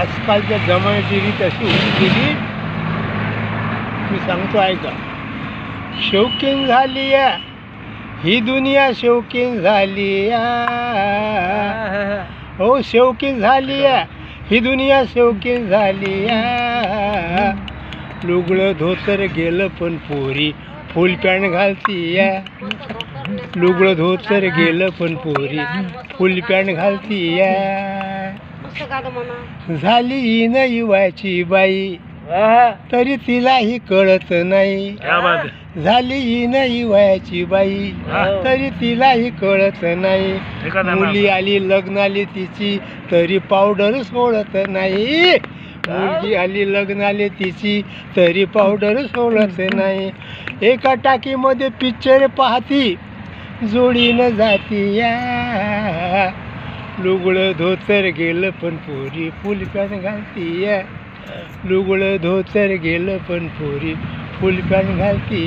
आजकालच्या जमान्याची रीत अशी होऊन गेली, मी सांगतो ऐका. शौकीन झाली ही दुनिया, शौकीन झाली हो, शौकीन झाली ही दुनिया, शौकीन झाली. लुगडं धोतर गेलं पण पोरी फुल पॅन्ट घालती. लुगडं धोतर गेलं पण पोरी फुल पॅन्ट घालती. झाली ही न युवाची बाई, तरी तिलाही कळत नाही. झाली ही न युवाची बाई, तरी तिलाही कळत नाही. मुली आली लग्नाली तिची, तरी पावडर सोडत नाही. मुलगी आली लग्नाले तिची, तरी पावडर सोडत नाही. एका टाकीमध्ये पिक्चर पाहती, जोडीनं जाती. लुगडं धोतर गेलं पण पोरी फुल पॅन्ट घालती. लुगडं धोतर गेलं पण पोरी फुल पॅन्ट घालती.